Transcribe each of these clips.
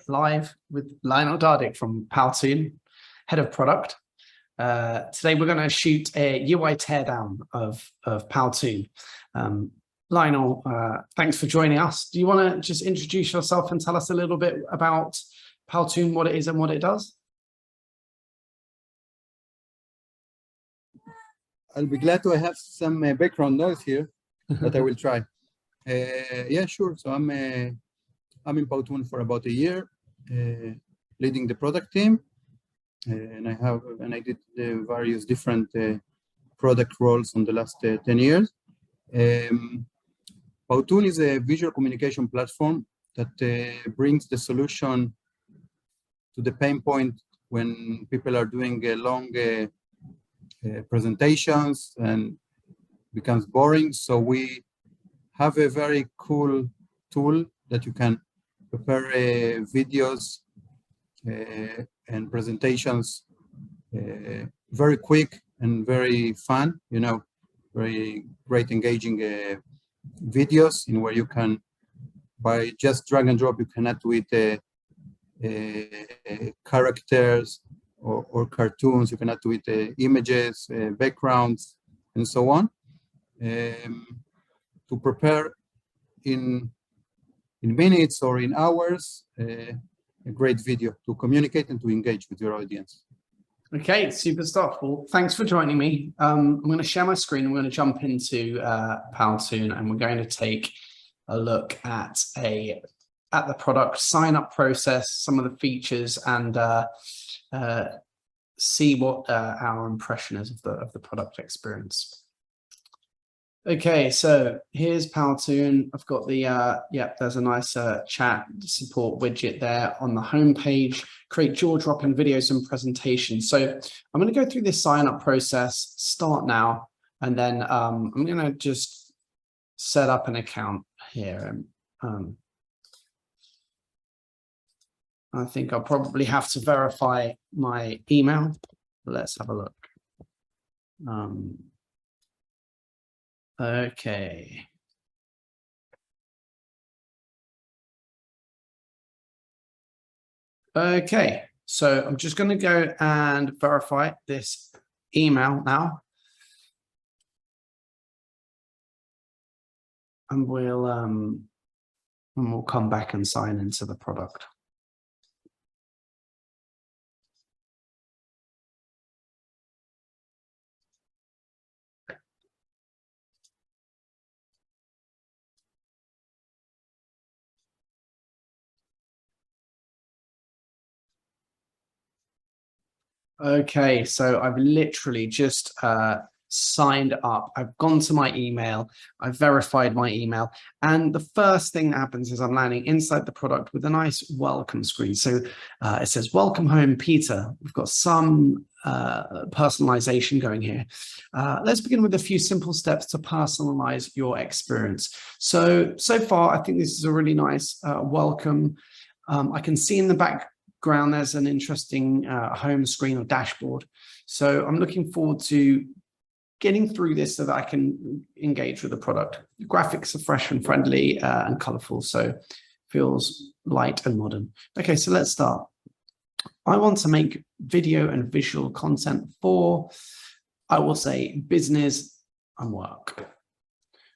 live with Lionel Dardic from Powtoon, head of product. Today we're going to shoot a UI teardown of Powtoon. Lionel, thanks for joining us. Do you want to just introduce yourself and tell us a little bit about Powtoon, what it is and what it does? I'll be glad to have some background noise here, but I will try. Yeah, sure. So I'm in Powtoon for about a year, leading the product team, and I did various different product roles in the last 10 years. Powtoon is a visual communication platform that brings the solution to the pain point when people are doing long presentations and becomes boring. So we have a very cool tool that you can prepare videos and presentations very quick and very fun, you know, very great engaging videos in where you can, by just drag and drop, you can add with characters or cartoons, you can add with images, backgrounds, and so on, to prepare in minutes or in hours a great video to communicate and to engage with your audience. Okay, super stuff. Well, thanks for joining me. I'm going to share my screen. We're going to jump into Powtoon, and we're going to take a look at the product sign-up process, some of the features, and see what our impression is of the product experience. Okay, so here's Powtoon. I've got the, there's a nice chat support widget there on the home page. Create jaw-dropping videos and presentations. So I'm going to go through this sign-up process, start now, and then I'm going to just set up an account here. I think I'll probably have to verify my email. Let's have a look. Okay. Okay, so I'm just going to go and verify this email now. And we'll come back and sign into the product. Okay, so I've literally just signed up. I've gone to my email, I've verified my email, and the first thing that happens is I'm landing inside the product with a nice welcome screen. So it says, "Welcome home, Peter." We've got some personalization going here. Let's begin with a few simple steps to personalize your experience. So far, I think this is a really nice welcome. I can see in the background there's an interesting home screen or dashboard. So I'm looking forward to getting through this so that I can engage with the product. The graphics are fresh and friendly and colorful, so feels light and modern. Okay, so let's start. I want to make video and visual content for, I will say, business and work,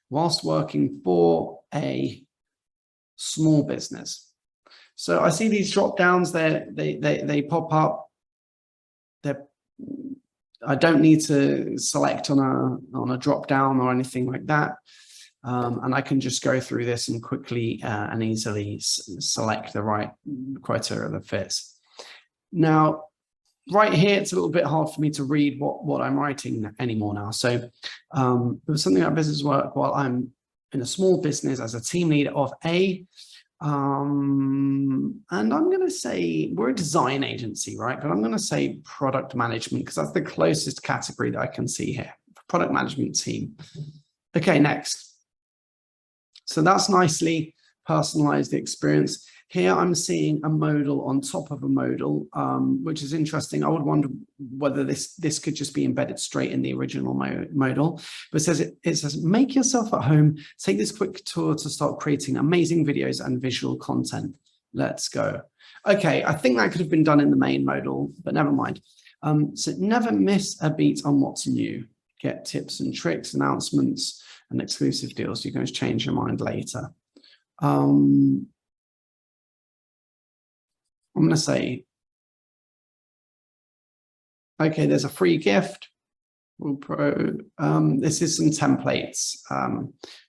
whilst working for a small business. So I see these drop downs there, they pop up. I don't need to select on a drop down or anything like that. And I can just go through this and quickly and easily select the right criteria that fits. Now, right here, it's a little bit hard for me to read what I'm writing anymore now. So it was something about business work while I'm in a small business as a team leader of and I'm going to say we're a design agency, right? But I'm going to say product management because that's the closest category that I can see here. Product management team. Okay, next. So that's nicely personalized the experience. Here I'm seeing a modal on top of a modal, which is interesting. I would wonder whether this could just be embedded straight in the original modal. But it says, make yourself at home. Take this quick tour to start creating amazing videos and visual content. Let's go. Okay, I think that could have been done in the main modal, but never mind. So never miss a beat on what's new. Get tips and tricks, announcements, and exclusive deals. You can always change your mind later. I'm going to say, okay, there's a free gift. This is some templates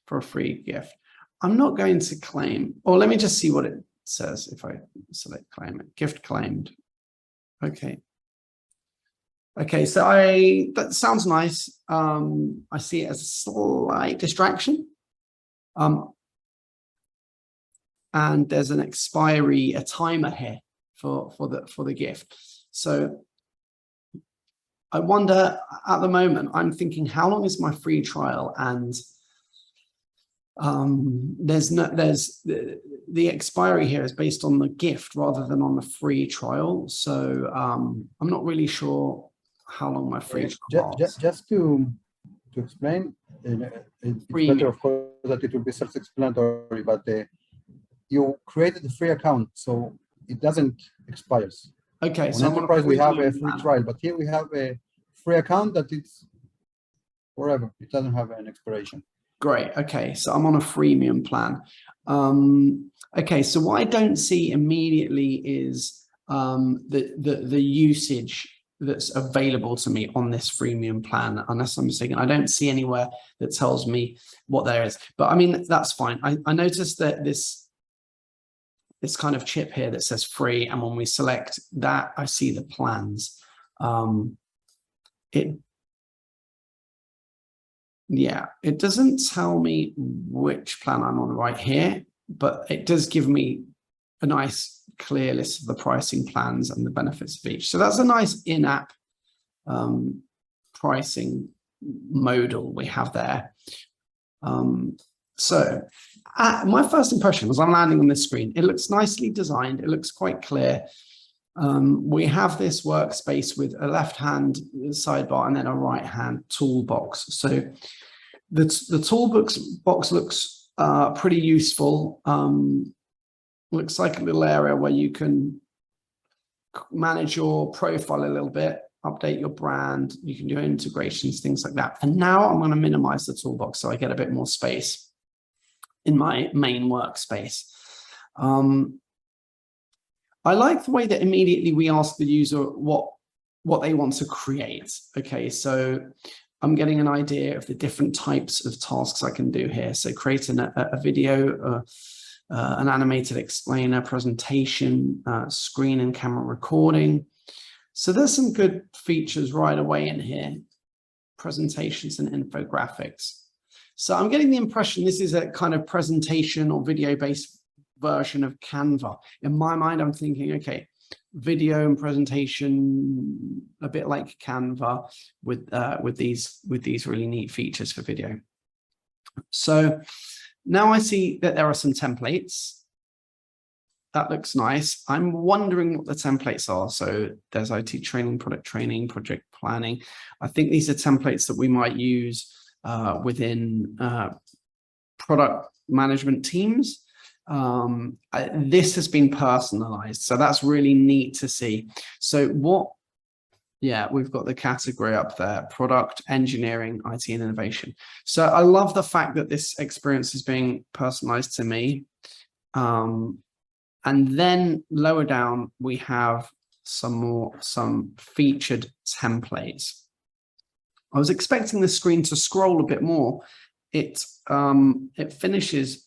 for a free gift. I'm not going to claim, or let me just see what it says if I select claim it. Gift claimed. Okay. Okay, so that sounds nice. I see it as a slight distraction. And there's an expiry, a timer here for the gift. So I wonder at the moment, I'm thinking, how long is my free trial? And the expiry here is based on the gift rather than on the free trial. So I'm not really sure how long my free trial is. Just to explain, it's better, of course, that it will be self-explanatory, but you created a free account, so it doesn't expire. Okay, so on Enterprise we have a free trial, but here we have a free account that it's forever. It doesn't have an expiration. Great. Okay, so I'm on a freemium plan. Okay, so what I don't see immediately is the usage that's available to me on this freemium plan, unless I'm mistaken. I don't see anywhere that tells me what there is. But I mean, that's fine. I noticed that this kind of chip here that says free, and when we select that, I see the plans. It doesn't tell me which plan I'm on right here, but it does give me a nice clear list of the pricing plans and the benefits of each. So that's a nice in-app pricing modal we have there. So my first impression was I'm landing on this screen. It looks nicely designed. It looks quite clear. We have this workspace with a left-hand sidebar and then a right-hand toolbox. So the toolbox box looks pretty useful. Looks like a little area where you can manage your profile a little bit, update your brand. You can do integrations, things like that. And now I'm going to minimize the toolbox so I get a bit more space in my main workspace. I like the way that immediately we ask the user what they want to create. Okay, so I'm getting an idea of the different types of tasks I can do here. So creating a video, an animated explainer, presentation, screen and camera recording. So there's some good features right away in here. Presentations and infographics. So I'm getting the impression this is a kind of presentation or video-based version of Canva. In my mind, I'm thinking, okay, video and presentation, a bit like Canva with these really neat features for video. So now I see that there are some templates. That looks nice. I'm wondering what the templates are. So there's IT training, project planning. I think these are templates that we might use within product management teams. This has been personalized, so that's really neat to see. So we've got the category up there: product, engineering, IT, and innovation. So I love the fact that this experience is being personalized to me. And then lower down, we have some featured templates. I was expecting the screen to scroll a bit more. It finishes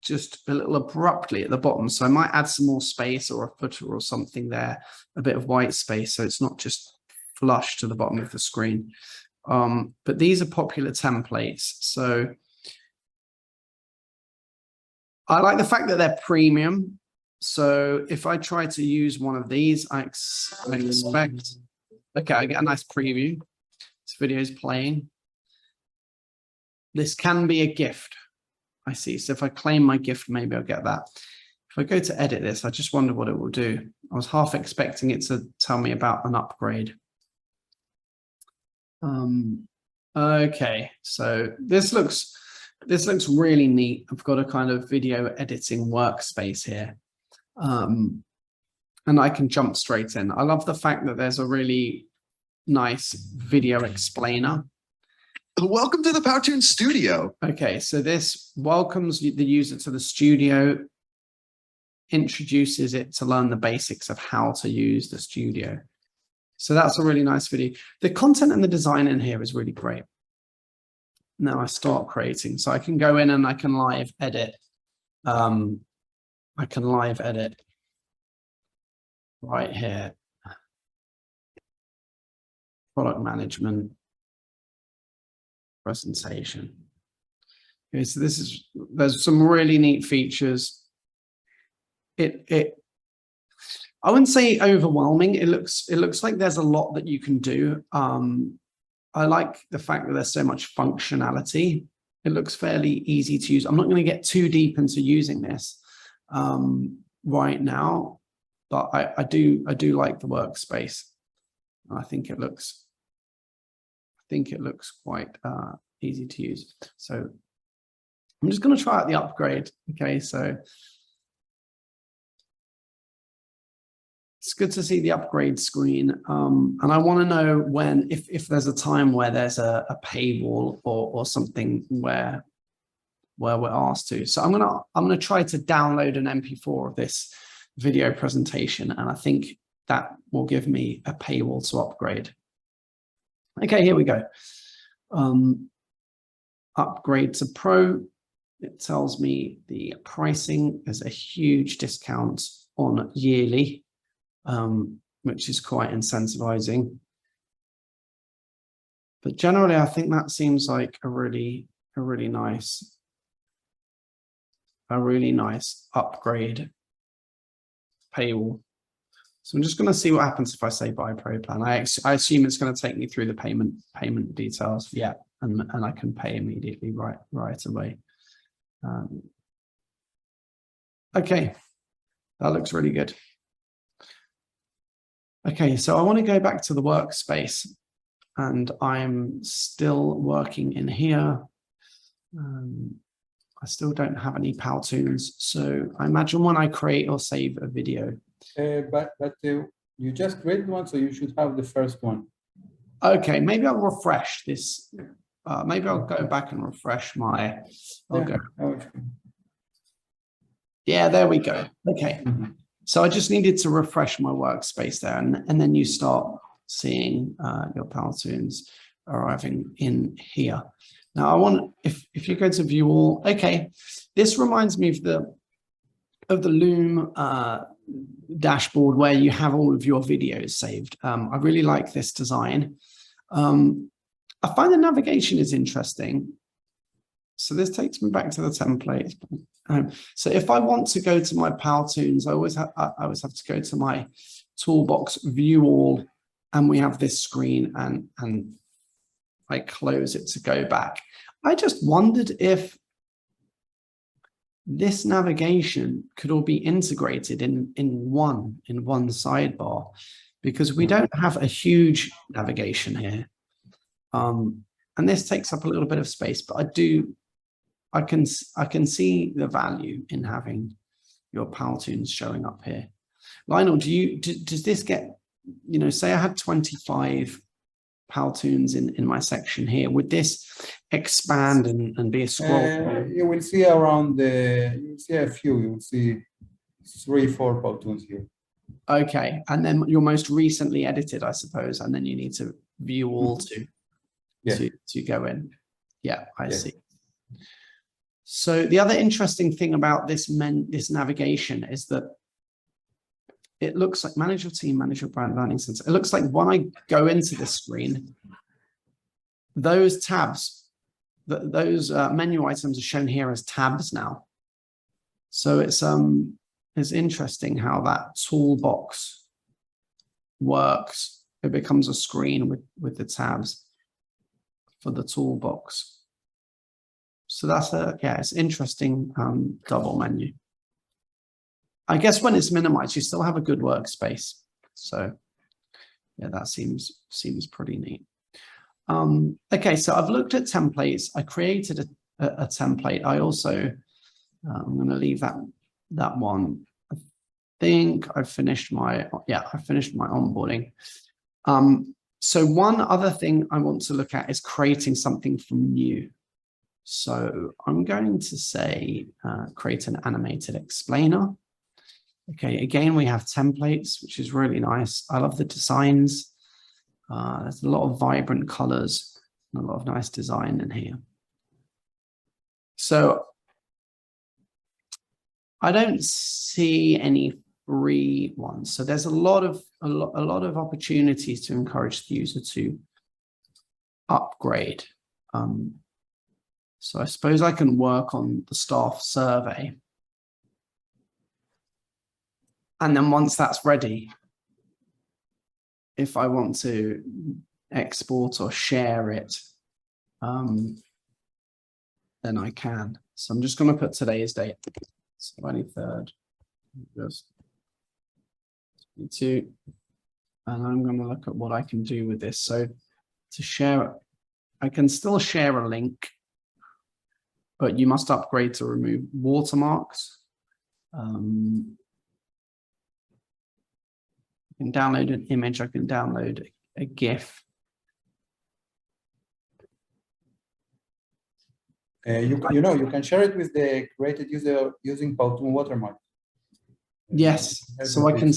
just a little abruptly at the bottom. So I might add some more space or a footer or something there, a bit of white space, so it's not just flush to the bottom of the screen. But these are popular templates. So I like the fact that they're premium. So if I try to use one of these, I expect, okay, I get a nice preview. This video is playing. This can be a gift. I see. So if I claim my gift, maybe I'll get that. If I go to edit this, I just wonder what it will do. I was half expecting it to tell me about an upgrade. Okay, so this looks really neat. I've got a kind of video editing workspace here. and I can jump straight in. I love the fact that there's a really nice video explainer. Welcome to the Powtoon studio. Okay, so this welcomes the user to the studio, introduces it to learn the basics of how to use the studio. So that's a really nice video. The content and the design in here is really great. Now I start creating, so I can go in and I can live edit. I can live edit right here. Product management, presentation. Okay, so there's some really neat features. I wouldn't say overwhelming. It looks like there's a lot that you can do. I like the fact that there's so much functionality. It looks fairly easy to use. I'm not going to get too deep into using this right now, but I do like the workspace. I think it looks quite easy to use. So I'm just going to try out the upgrade. Okay, so it's good to see the upgrade screen. And I want to know when, if there's a time where there's a paywall or something where we're asked to. So I'm gonna try to download an MP4 of this video presentation, and I think that will give me a paywall to upgrade. Okay, here we go. Upgrade to Pro. It tells me the pricing. There's a huge discount on yearly, which is quite incentivizing. But generally, I think that seems like a really nice upgrade paywall. So I'm just going to see what happens if I say buy Pro plan. I assume it's going to take me through the payment details. Yeah, and I can pay immediately right away. Okay, that looks really good. Okay, so I want to go back to the workspace, and I'm still working in here. I still don't have any Powtoons, so I imagine when I create or save a video. But you just created one, so you should have the first one. Okay, maybe I'll refresh this. Maybe I'll go back and refresh my. Yeah, there we go. Okay. Mm-hmm. So I just needed to refresh my workspace there, and then you start seeing your Powtoons arriving in here. Now I want, if you go to view all, okay, this reminds me of the Loom dashboard where you have all of your videos saved. I really like this design. I find the navigation is interesting. So this takes me back to the template. So if I want to go to my Powtoons, I always have to go to my toolbox, view all, and we have this screen, and I close it to go back. I just wondered if this navigation could all be integrated in one sidebar, because we don't have a huge navigation here. And this takes up a little bit of space, but I can see the value in having your Powtoons showing up here. Lionel, does this get, say I had 25 Powtoons in my section here, would this expand and be a scroll? You will see around you will see a few, you will see 3-4 Powtoons here. Okay, and then your most recently edited, I suppose, and then you need to view all to go in. Yeah, I see. So the other interesting thing about this navigation is that it looks like manage your team, manage your brand, learning center. It looks like when I go into this screen, those tabs, those menu items are shown here as tabs now. So it's interesting how that toolbox works. It becomes a screen with the tabs for the toolbox. So that's it's interesting double menu. I guess when it's minimized, you still have a good workspace. So yeah, that seems pretty neat. Okay, so I've looked at templates. I created a template. I also, I'm going to leave that one. think I've finished my, I finished my onboarding. So one other thing I want to look at is creating something from new. So I'm going to say, create an animated explainer. Okay, again, we have templates, which is really nice. I love the designs. There's a lot of vibrant colors and a lot of nice design in here. So I don't see any free ones. So there's a lot of opportunities to encourage the user to upgrade. So I suppose I can work on the staff survey. And then once that's ready, if I want to export or share it, then I can. So I'm just going to put today's date. It's 23rd, just 22. And I'm going to look at what I can do with this. So to share, I can still share a link, but you must upgrade to remove watermarks. I can download an image, I can download a GIF. You can share it with the created user using Powtoon watermark. Yes, so I can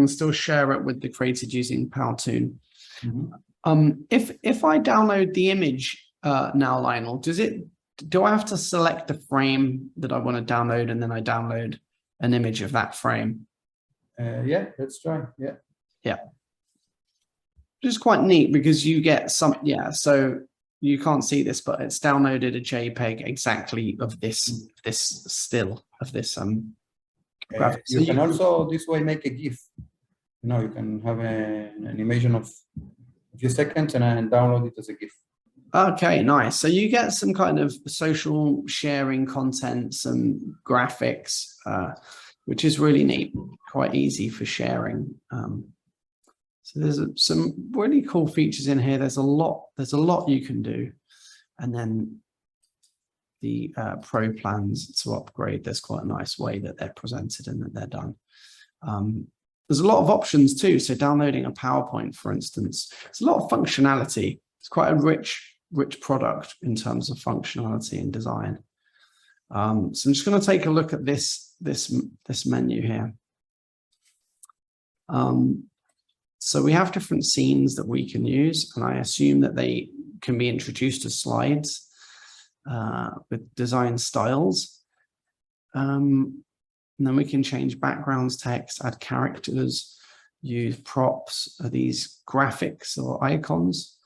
still share it with the created using Powtoon. Mm-hmm. If I download the image now, Lionel, do I have to select the frame that I want to download and then I download an image of that frame? Yeah, let's try. Yeah. Which is quite neat because you get some, so you can't see this, but it's downloaded a JPEG exactly of this still of this graphic. You can also this way make a GIF. You can have an animation of a few seconds and download it as a GIF. Okay, nice. So you get some kind of social sharing content, some graphics, which is really neat, quite easy for sharing. So there's some really cool features in here. There's a lot you can do. And then the pro plans to upgrade, there's quite a nice way that they're presented and that they're done. There's a lot of options too. So downloading a PowerPoint, for instance, it's a lot of functionality. It's quite a rich product in terms of functionality and design. So I'm just going to take a look at this menu here. So we have different scenes that we can use, and I assume that they can be introduced as slides with design styles. And then we can change backgrounds, text, add characters, use props, these graphics or icons,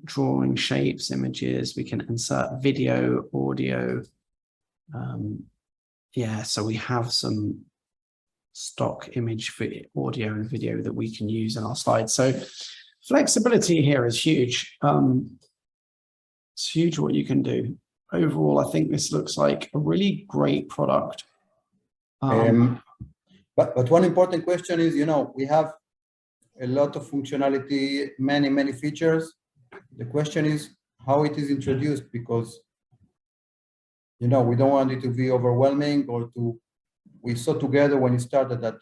drawing shapes, images. We can insert video, audio. So we have some stock image for audio and video that we can use in our slides. So flexibility here is huge. It's huge what you can do. Overall, I think this looks like a really great product. But one important question is, we have a lot of functionality, many features. The question is how it is introduced, because we don't want it to be overwhelming or we saw together when you started that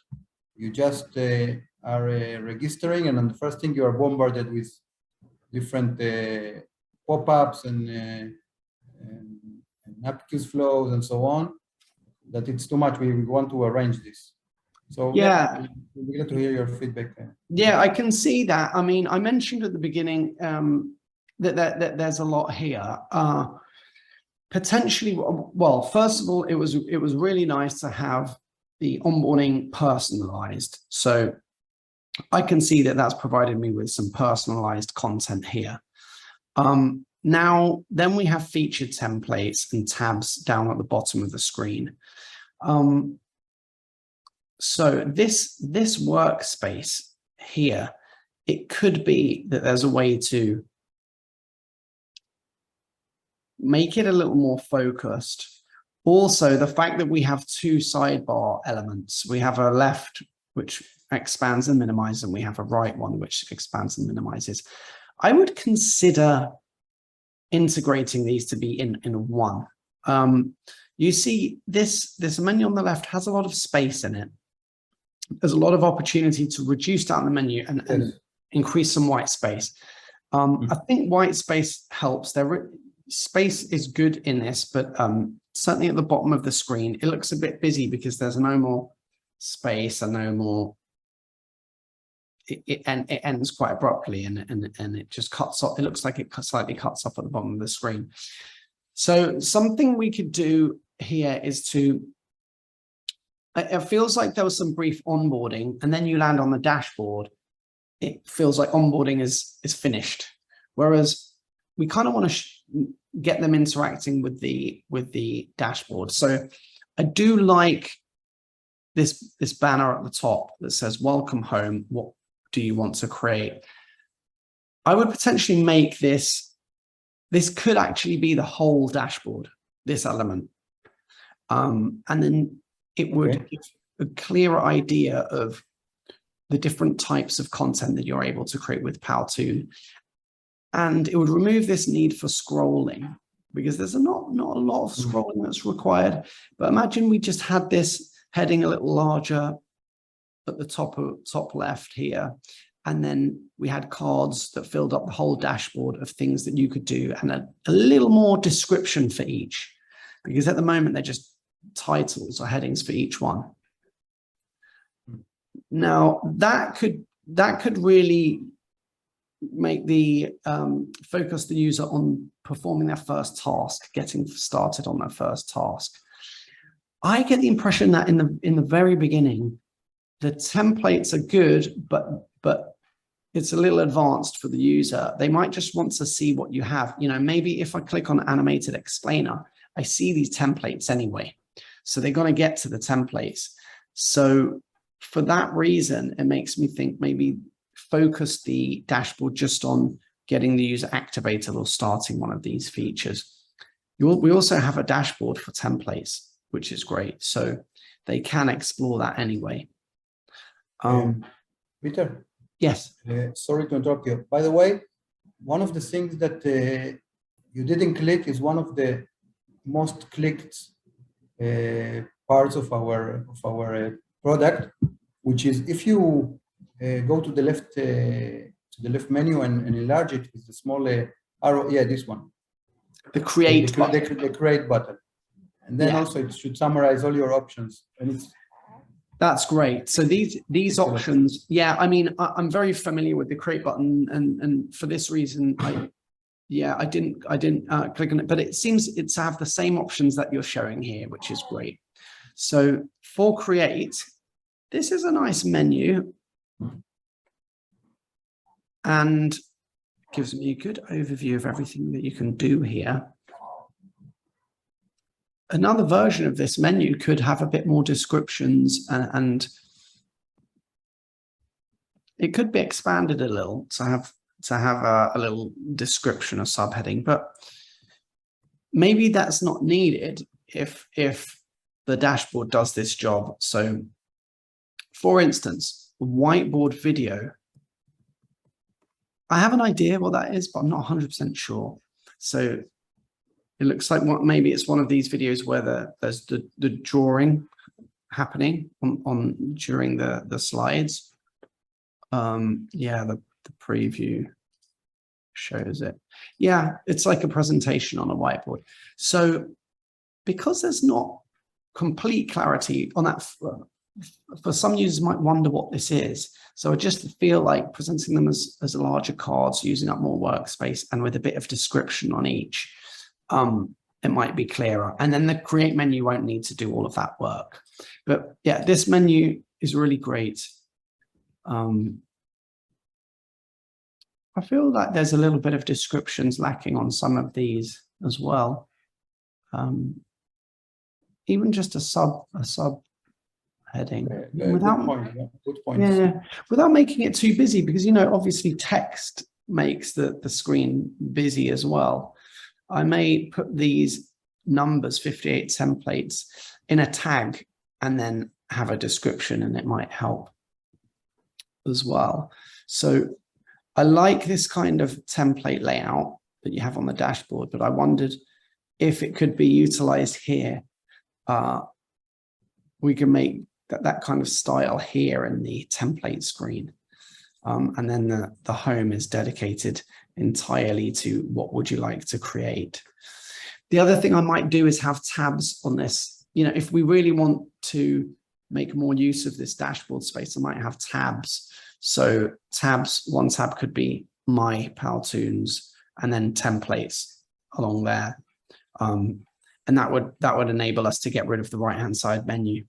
you just are registering, and then the first thing you are bombarded with different pop-ups and applicants flows and so on, that it's too much. We want to arrange this. So we'll be glad to hear your feedback. Yeah, I can see that. I mean, I mentioned at the beginning that there's a lot here. Potentially, well, first of all, it was really nice to have the onboarding personalized. So I can see that that's provided me with some personalized content here. Now, then we have featured templates and tabs down at the bottom of the screen. So this workspace here, it could be that there's a way to make it a little more focused. Also, the fact that we have two sidebar elements, we have a left which expands and minimizes, and we have a right one which expands and minimizes. I would consider integrating these to be in one. you see this menu on the left has a lot of space in it. There's a lot of opportunity to reduce down the menu and increase some white space. I think white space helps. Space is good in this, but certainly at the bottom of the screen, it looks a bit busy because there's no more space and no more. It ends quite abruptly and it just cuts off. It looks like it slightly cuts off at the bottom of the screen. So something we could do here is to. It feels like there was some brief onboarding, and then you land on the dashboard. It feels like onboarding is finished, whereas we kind of want to get them interacting with the dashboard. So I do like this banner at the top that says "Welcome home. What do you want to create?" I would potentially make this. This could actually be the whole dashboard. This element, and then it would give a clearer idea of the different types of content that you're able to create with Powtoon. And it would remove this need for scrolling because there's not a lot of scrolling that's required. But imagine we just had this heading a little larger at the top left here. And then we had cards that filled up the whole dashboard of things that you could do and a little more description for each, because at the moment they're just titles or headings for each one. Now that could really make the focus the user on performing their first task, getting started on their first task. I get the impression that in the very beginning, the templates are good, but it's a little advanced for the user. They might just want to see what you have. You know, maybe if I click on animated explainer, I see these templates anyway. So they're going to get to the templates. So for that reason, it makes me think maybe focus the dashboard just on getting the user activated or starting one of these features. We also have a dashboard for templates, which is great. So they can explore that anyway. Peter? Yes. Sorry to interrupt you. By the way, one of the things that you didn't click is one of the most clicked parts of our product, which is if you go to the left menu and enlarge it with the small arrow. Yeah, this one. The create button. The create button, and then also it should summarize all your options. And that's great. So these options, yeah. I mean, I'm very familiar with the create button, and for this reason, I didn't click on it, but it seems it's to have the same options that you're showing here, which is great. So for create, this is a nice menu and gives me a good overview of everything that you can do here. Another version of this menu could have a bit more descriptions and it could be expanded a little to have a little description or subheading, but maybe that's not needed if the dashboard does this job. So for instance, whiteboard video. I have an idea what that is, but I'm not 100% sure. So it looks like maybe it's one of these videos where there's the drawing happening on during the slides. Yeah, the preview shows it. Yeah, it's like a presentation on a whiteboard. So because there's not complete clarity on that, for some users might wonder what this is. So I just feel like presenting them as larger cards, using up more workspace and with a bit of description on each, it might be clearer. And then the create menu won't need to do all of that work. But yeah, this menu is really great. I feel like there's a little bit of descriptions lacking on some of these as well. Even just a sub heading without good point. Yeah, without making it too busy, because you know obviously text makes the screen busy as well. I may put these numbers 58 templates in a tag and then have a description, and it might help as well. So I like this kind of template layout that you have on the dashboard, but I wondered if it could be utilized here, we can make that kind of style here in the template screen. And then the home is dedicated entirely to what would you like to create. The other thing I might do is have tabs on this. You know, if we really want to make more use of this dashboard space, I might have tabs. So tabs, one tab could be my Powtoons and then templates along there. And that would enable us to get rid of the right-hand side menu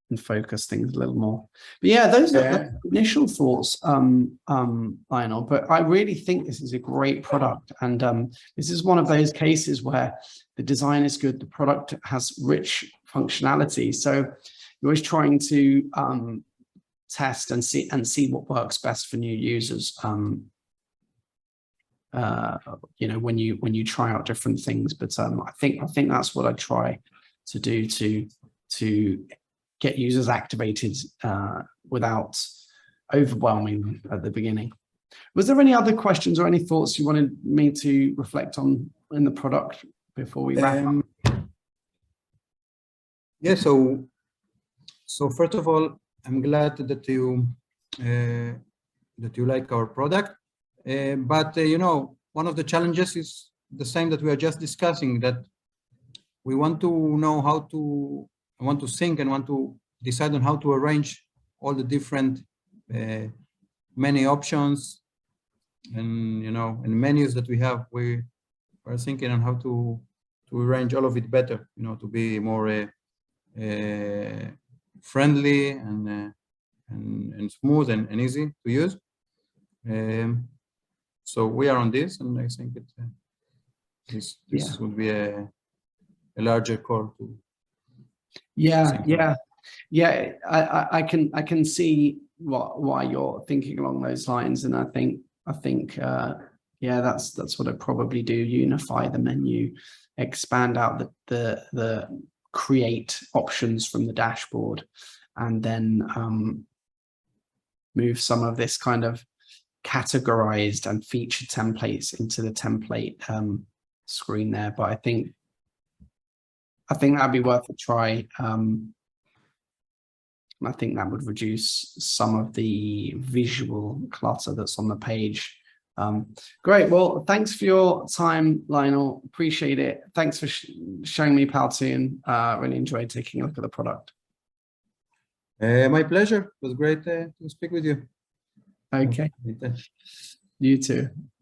and focus things a little more. But yeah, those are the initial thoughts, Lionel. But I really think this is a great product, and this is one of those cases where the design is good, the product has rich functionality. So you're always trying to test and see what works best for new users. You know, when you try out different things, but I think that's what I try to do to get users activated without overwhelming them at the beginning. Was there any other questions or any thoughts you wanted me to reflect on in the product before we wrap up? Yeah. So first of all, I'm glad that you like our product. But you know, one of the challenges is the same that we are just discussing, that we want to know how to think and want to decide on how to arrange all the different many options and, you know, and menus that we have. We are thinking on how to arrange all of it better, you know, to be more friendly and smooth and easy to use. So we are on this, and I think this would be a larger call to. I can see why you're thinking along those lines, and I think that's what I'd probably do. Unify the menu, expand out the create options from the dashboard, and then move some of this kind of categorized and featured templates into the template screen there. But I think that'd be worth a try. I think that would reduce some of the visual clutter that's on the page. Great. Well, thanks for your time, Lionel. Appreciate it. Thanks for showing me Powtoon. Really enjoyed taking a look at the product. My pleasure. It was great to speak with you. Okay. You too.